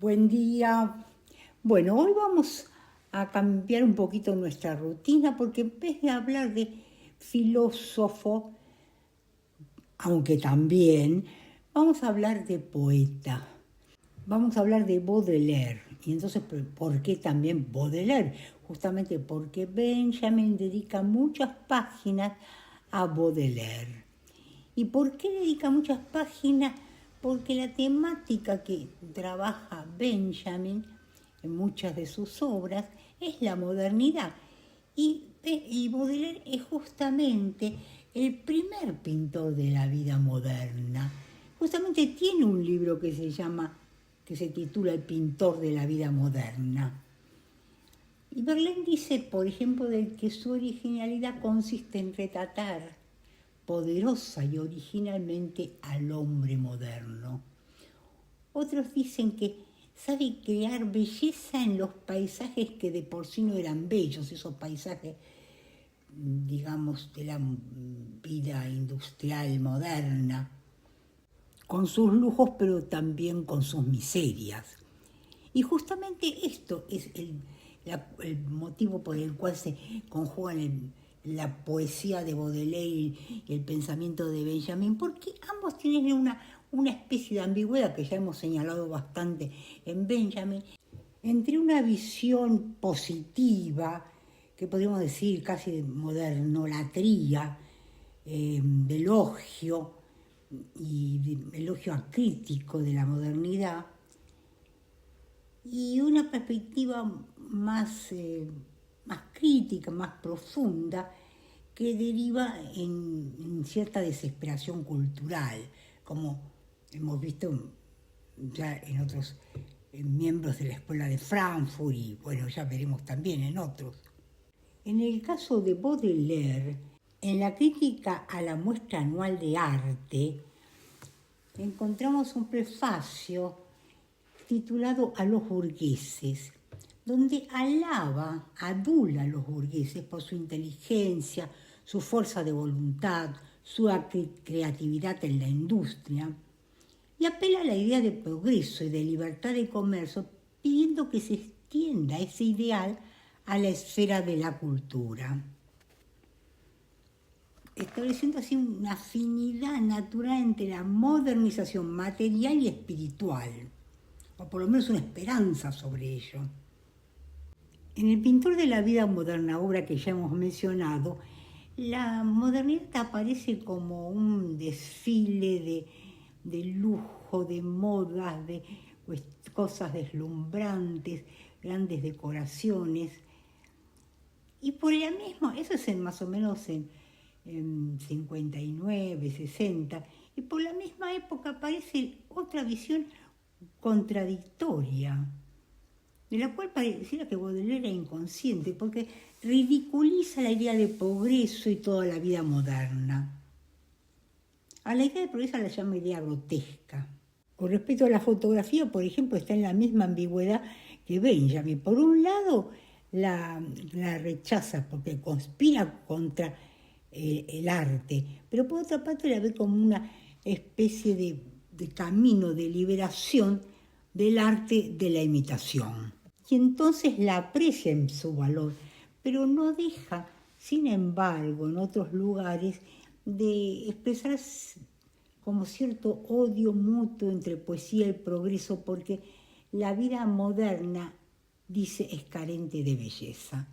Buen día. Bueno, hoy vamos a cambiar un poquito nuestra rutina porque en vez de hablar de filósofo, aunque también, vamos a hablar de poeta. Vamos a hablar de Baudelaire. Y entonces, ¿por qué también Baudelaire? Justamente porque Benjamin dedica muchas páginas a Baudelaire. ¿Y por qué dedica muchas páginas? Porque la temática que trabaja Benjamin en muchas de sus obras es la modernidad. Y Baudelaire es justamente el primer pintor de la vida moderna. Justamente tiene un libro que se titula El pintor de la vida moderna. Y Verlaine dice, por ejemplo, de que su originalidad consiste en retratar poderosa y originalmente al hombre moderno. Otros dicen que sabe crear belleza en los paisajes que de por sí no eran bellos, esos paisajes, digamos, de la vida industrial moderna, con sus lujos pero también con sus miserias. Y justamente esto es el motivo por el cual se conjugan la poesía de Baudelaire y el pensamiento de Benjamin, porque ambos tienen una especie de ambigüedad que ya hemos señalado bastante en Benjamin, entre una visión positiva, que podríamos decir casi de modernolatría, de elogio y de elogio acrítico de la modernidad, y una perspectiva más crítica, más profunda, que deriva en cierta desesperación cultural, como hemos visto ya en otros miembros de la Escuela de Frankfurt y bueno, ya veremos también en otros. En el caso de Baudelaire, en la crítica a la muestra anual de arte, encontramos un prefacio titulado A los burgueses, donde adula a los burgueses por su inteligencia, su fuerza de voluntad, su creatividad en la industria, y apela a la idea de progreso y de libertad de comercio, pidiendo que se extienda ese ideal a la esfera de la cultura, estableciendo así una afinidad natural entre la modernización material y espiritual, o por lo menos una esperanza sobre ello. En El pintor de la vida moderna, obra que ya hemos mencionado, la modernidad aparece como un desfile de lujo, de modas, de cosas deslumbrantes, grandes decoraciones. Y por la misma, eso es más o menos en 59, 60, y por la misma época aparece otra visión contradictoria, de la cual pareciera que Baudelaire era inconsciente, porque ridiculiza la idea de progreso y toda la vida moderna. A la idea de progreso la llama idea grotesca. Con respecto a la fotografía, por ejemplo, está en la misma ambigüedad que Benjamin. Por un lado, la rechaza porque conspira contra el arte, pero por otra parte la ve como una especie de camino de liberación del arte de la imitación. Y entonces la aprecia en su valor, pero no deja, sin embargo, en otros lugares, de expresar como cierto odio mutuo entre poesía y progreso, porque la vida moderna, dice, es carente de belleza.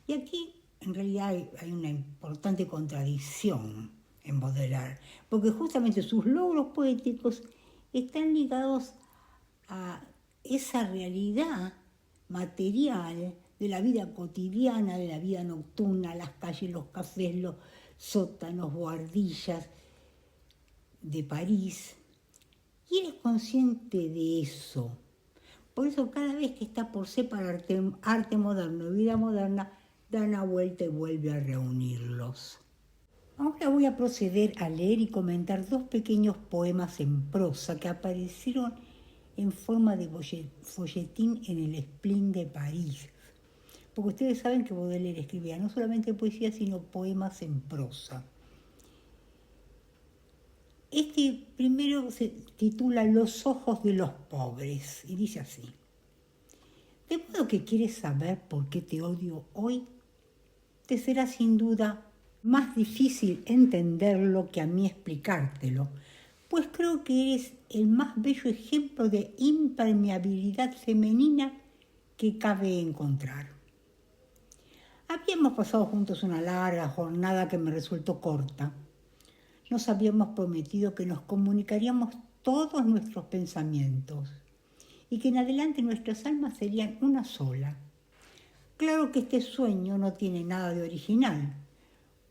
Y aquí, en realidad, hay una importante contradicción en Baudelaire, porque justamente sus logros poéticos están ligados a esa realidad material de la vida cotidiana, de la vida nocturna, las calles, los cafés, los sótanos, buhardillas de París. Y él es consciente de eso. Por eso cada vez que está por separar arte moderno y vida moderna, da una vuelta y vuelve a reunirlos. Ahora voy a proceder a leer y comentar dos pequeños poemas en prosa que aparecieron en forma de folletín en el Spleen de París. Porque ustedes saben que Baudelaire escribía no solamente poesía, sino poemas en prosa. Este primero se titula Los ojos de los pobres y dice así. ¿De modo que quieres saber por qué te odio hoy? Te será sin duda más difícil entenderlo que a mí explicártelo, pues creo que eres el más bello ejemplo de impermeabilidad femenina que cabe encontrar. Habíamos pasado juntos una larga jornada que me resultó corta. Nos habíamos prometido que nos comunicaríamos todos nuestros pensamientos y que en adelante nuestras almas serían una sola. Claro que este sueño no tiene nada de original,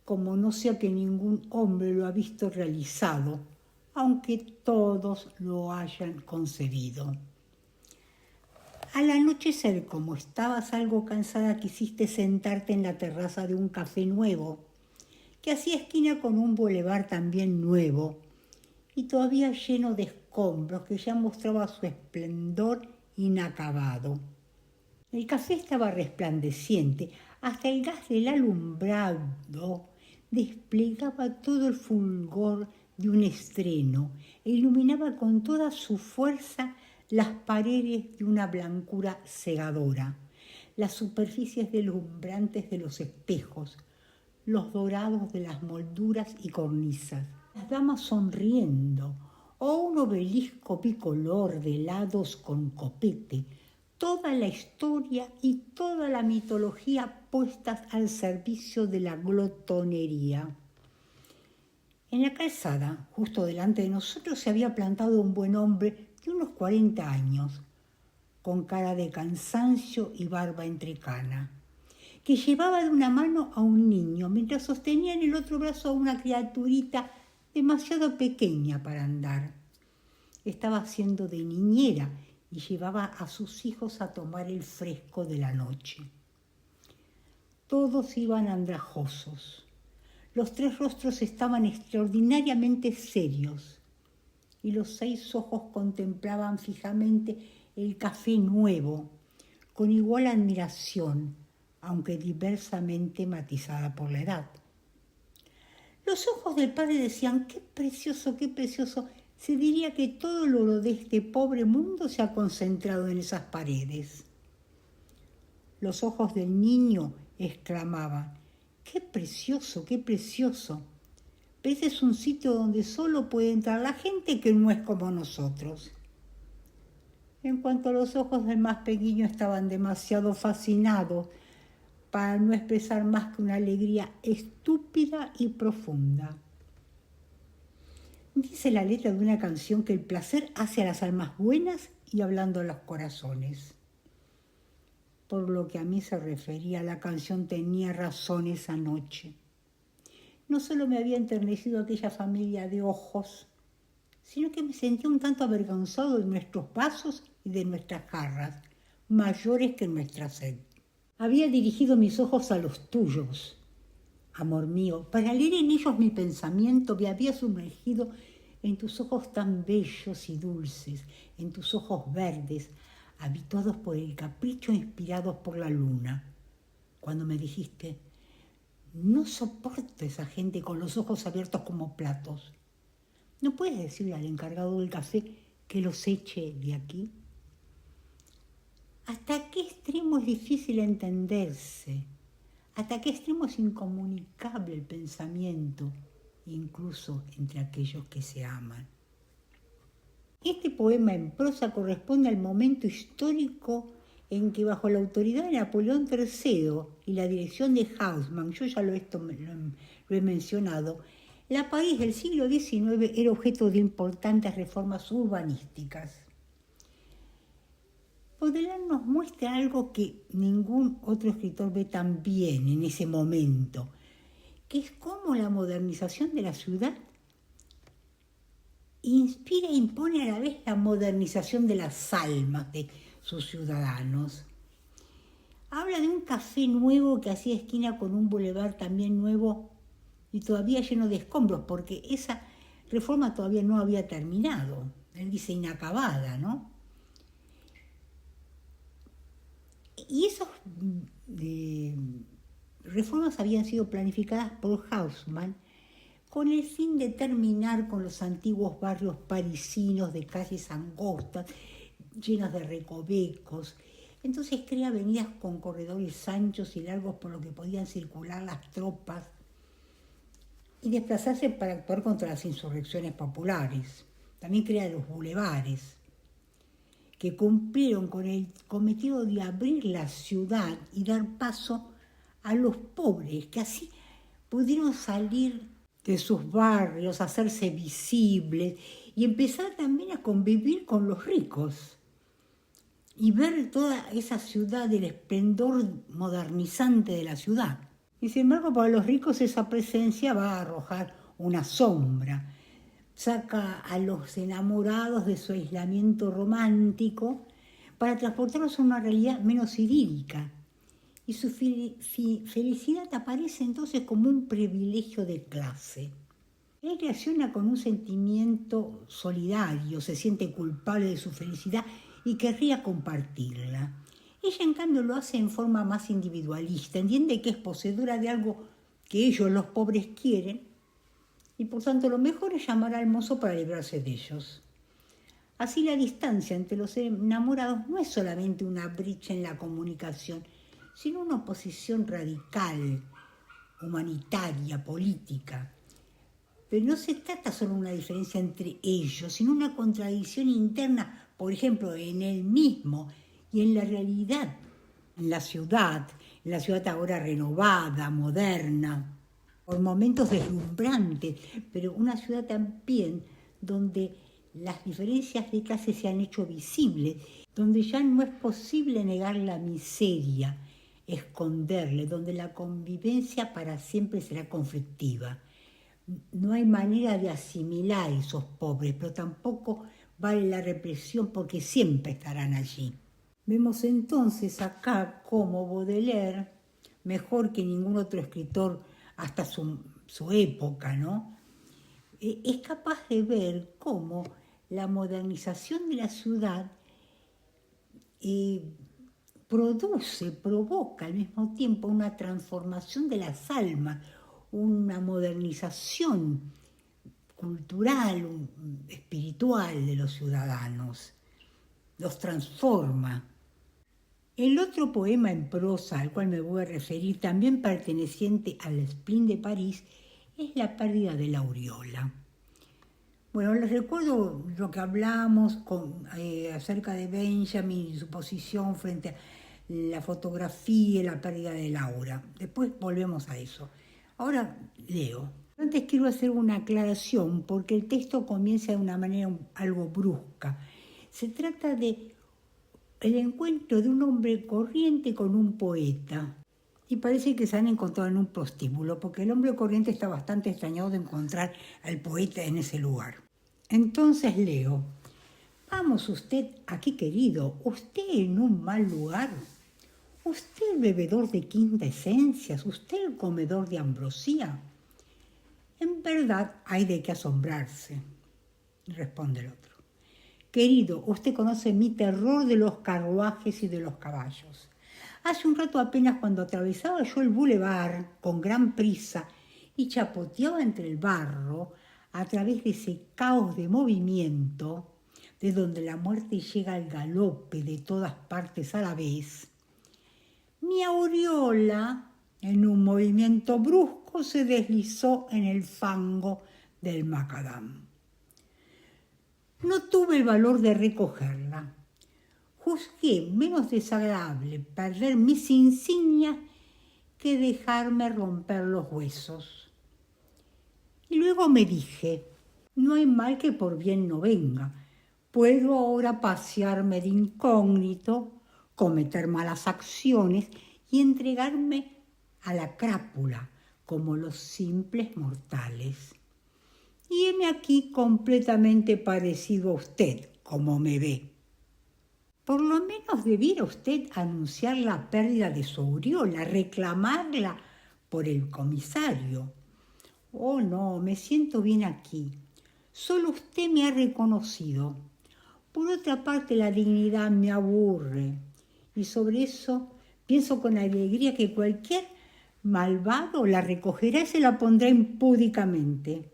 como no sea que ningún hombre lo ha visto realizado, aunque todos lo hayan concebido. Al anochecer, como estabas algo cansada, quisiste sentarte en la terraza de un café nuevo, que hacía esquina con un bulevar también nuevo, y todavía lleno de escombros que ya mostraba su esplendor inacabado. El café estaba resplandeciente, hasta el gas del alumbrado desplegaba todo el fulgor de un estreno e iluminaba con toda su fuerza las paredes de una blancura cegadora, las superficies deslumbrantes de los espejos, los dorados de las molduras y cornisas, las damas sonriendo, o un obelisco bicolor de helados con copete, toda la historia y toda la mitología puestas al servicio de la glotonería. En la calzada, justo delante de nosotros, se había plantado un buen hombre de unos 40 años, con cara de cansancio y barba entrecana, que llevaba de una mano a un niño, mientras sostenía en el otro brazo a una criaturita demasiado pequeña para andar. Estaba haciendo de niñera y llevaba a sus hijos a tomar el fresco de la noche. Todos iban andrajosos. Los 3 rostros estaban extraordinariamente serios y los 6 ojos contemplaban fijamente el café nuevo, con igual admiración, aunque diversamente matizada por la edad. Los ojos del padre decían, qué precioso, qué precioso. Se diría que todo el oro de este pobre mundo se ha concentrado en esas paredes. Los ojos del niño exclamaban, qué precioso, qué precioso. Pero ese es un sitio donde solo puede entrar la gente que no es como nosotros. En cuanto a los ojos del más pequeño, estaban demasiado fascinados para no expresar más que una alegría estúpida y profunda. Dice la letra de una canción que el placer hace a las almas buenas y hablando a los corazones. Por lo que a mí se refería, la canción tenía razón esa noche. No solo me había enternecido aquella familia de ojos, sino que me sentía un tanto avergonzado de nuestros vasos y de nuestras jarras, mayores que nuestra sed. Había dirigido mis ojos a los tuyos, amor mío, para leer en ellos mi pensamiento. Me había sumergido en tus ojos tan bellos y dulces, en tus ojos verdes, habituados por el capricho, inspirados por la luna. Cuando me dijiste, no soporto esa gente con los ojos abiertos como platos. ¿No puedes decirle al encargado del café que los eche de aquí? ¿Hasta qué extremo es difícil entenderse? ¿Hasta qué extremo es incomunicable el pensamiento, incluso entre aquellos que se aman? Este poema en prosa corresponde al momento histórico en que, bajo la autoridad de Napoleón III y la dirección de Haussmann, yo ya lo he mencionado, la París del siglo XIX era objeto de importantes reformas urbanísticas. Baudelaire nos muestra algo que ningún otro escritor ve tan bien en ese momento, que es cómo la modernización de la ciudad inspira e impone a la vez la modernización de las almas de sus ciudadanos. Habla de un café nuevo que hacía esquina con un bulevar también nuevo y todavía lleno de escombros, porque esa reforma todavía no había terminado. Él dice inacabada, ¿no? Y esas reformas habían sido planificadas por Haussmann con el fin de terminar con los antiguos barrios parisinos de calles angostas, llenas de recovecos. Entonces crea avenidas con corredores anchos y largos por los que podían circular las tropas y desplazarse para actuar contra las insurrecciones populares. También crea los bulevares, que cumplieron con el cometido de abrir la ciudad y dar paso a los pobres, que así pudieron salir de sus barrios, hacerse visibles y empezar también a convivir con los ricos y ver toda esa ciudad, el esplendor modernizante de la ciudad. Y sin embargo, para los ricos esa presencia va a arrojar una sombra, saca a los enamorados de su aislamiento romántico para transportarlos a una realidad menos idílica. Y su felicidad aparece entonces como un privilegio de clase. Él reacciona con un sentimiento solidario, se siente culpable de su felicidad y querría compartirla. Ella, en cambio, lo hace en forma más individualista, entiende que es poseedora de algo que ellos, los pobres, quieren, y por tanto lo mejor es llamar al mozo para librarse de ellos. Así la distancia entre los enamorados no es solamente una brecha en la comunicación, sino una oposición radical, humanitaria, política. Pero no se trata solo de una diferencia entre ellos, sino una contradicción interna, por ejemplo, en él mismo y en la realidad, en la ciudad ahora renovada, moderna, por momentos deslumbrantes, pero una ciudad también donde las diferencias de clase se han hecho visibles, donde ya no es posible negar la miseria, esconderle, donde la convivencia para siempre será conflictiva. No hay manera de asimilar a esos pobres, pero tampoco vale la represión porque siempre estarán allí. Vemos entonces acá cómo Baudelaire, mejor que ningún otro escritor hasta su época, ¿no?, es capaz de ver cómo la modernización de la ciudad provoca al mismo tiempo una transformación de las almas, una modernización cultural, espiritual de los ciudadanos, los transforma. El otro poema en prosa al cual me voy a referir, también perteneciente al Spleen de París, es La pérdida de la aureola. Bueno, les recuerdo lo que hablamos acerca de Benjamin y su posición frente a la fotografía y la pérdida de Laura. Después volvemos a eso. Ahora leo. Antes quiero hacer una aclaración porque el texto comienza de una manera algo brusca. Se trata de el encuentro de un hombre corriente con un poeta. Y parece que se han encontrado en un prostíbulo, porque el hombre corriente está bastante extrañado de encontrar al poeta en ese lugar. Entonces leo. Vamos usted aquí, querido, usted en un mal lugar. Usted el bebedor de quinta esencias, usted el comedor de ambrosía. En verdad hay de qué asombrarse, responde el otro. Querido, usted conoce mi terror de los carruajes y de los caballos. Hace un rato apenas cuando atravesaba yo el boulevard con gran prisa y chapoteaba entre el barro a través de ese caos de movimiento, de donde la muerte llega al galope de todas partes a la vez, mi aureola, en un movimiento brusco, se deslizó en el fango del macadam. No tuve el valor de recogerla. Juzgué menos desagradable perder mis insignias que dejarme romper los huesos. Y luego me dije, no hay mal que por bien no venga. Puedo ahora pasearme de incógnito, cometer malas acciones y entregarme a la crápula como los simples mortales. Y heme aquí completamente parecido a usted, como me ve. Por lo menos debiera usted anunciar la pérdida de su aureola, reclamarla por el comisario. Oh, no, me siento bien aquí. Solo usted me ha reconocido. Por otra parte, la dignidad me aburre. Y sobre eso pienso con alegría que cualquier malvado la recogerá y se la pondrá impúdicamente.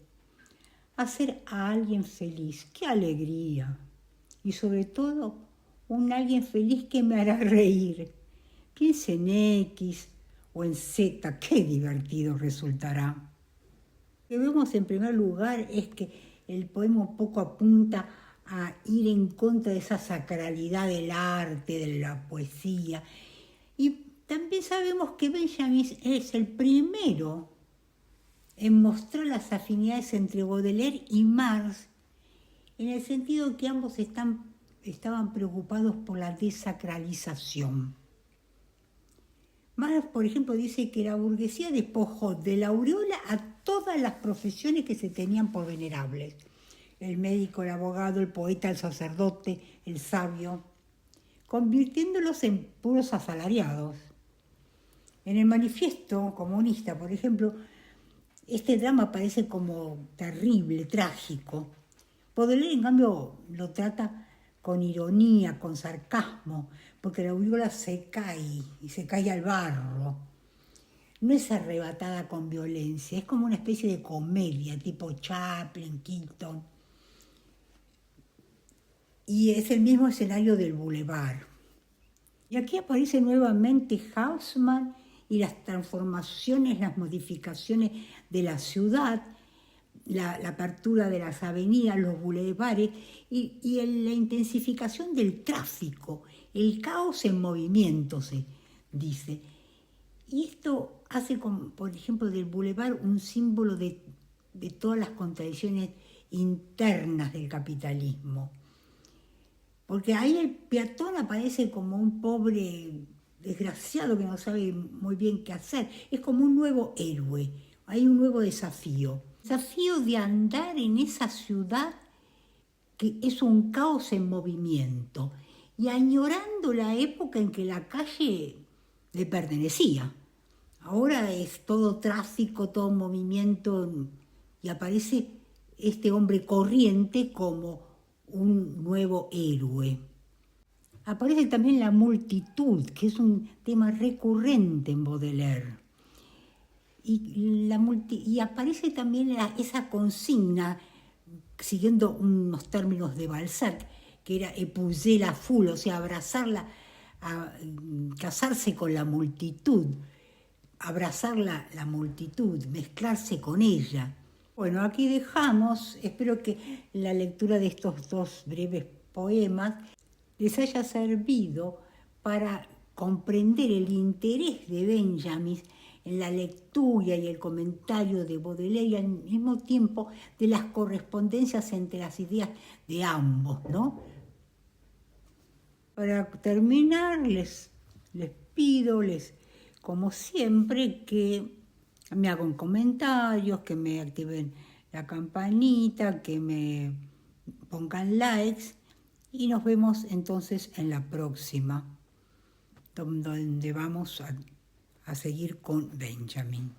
Hacer a alguien feliz, qué alegría. Y sobre todo, un alguien feliz que me hará reír. Piense en X o en Z, qué divertido resultará. Lo que vemos en primer lugar es que el poema un poco apunta a ir en contra de esa sacralidad del arte, de la poesía. Y también sabemos que Benjamin es el primero en mostrar las afinidades entre Baudelaire y Mars, en el sentido que ambos estaban preocupados por la desacralización. Mars, por ejemplo, dice que la burguesía despojó de la aureola a todas las profesiones que se tenían por venerables. El médico, el abogado, el poeta, el sacerdote, el sabio, convirtiéndolos en puros asalariados. En el manifiesto comunista, por ejemplo, este drama parece como terrible, trágico. Baudelaire, en cambio, lo trata con ironía, con sarcasmo, porque la aureola se cae y se cae al barro. No es arrebatada con violencia, es como una especie de comedia, tipo Chaplin, Keaton. Y es el mismo escenario del Boulevard. Y aquí aparece nuevamente Haussmann y las transformaciones, las modificaciones de la ciudad, la apertura de las avenidas, los bulevares y la intensificación del tráfico, el caos en movimiento, se dice. Y esto hace, por ejemplo, del bulevar un símbolo de todas las contradicciones internas del capitalismo. Porque ahí el peatón aparece como un pobre desgraciado que no sabe muy bien qué hacer. Es como un nuevo héroe, hay un nuevo desafío. Desafío de andar en esa ciudad que es un caos en movimiento y añorando la época en que la calle le pertenecía. Ahora es todo tráfico, todo movimiento y aparece este hombre corriente como un nuevo héroe. Aparece también la multitud, que es un tema recurrente en Baudelaire. Y aparece también esa consigna, siguiendo unos términos de Balzac, que era épouser la foule, o sea, abrazarla, casarse con la multitud, abrazar la multitud, mezclarse con ella. Bueno, aquí dejamos, espero que la lectura de estos dos breves poemas les haya servido para comprender el interés de Benjamin en la lectura y el comentario de Baudelaire y al mismo tiempo de las correspondencias entre las ideas de ambos, ¿no? Para terminar, les pido, como siempre, que me hagan comentarios, que me activen la campanita, que me pongan likes y nos vemos entonces en la próxima, donde vamos a seguir con Benjamin.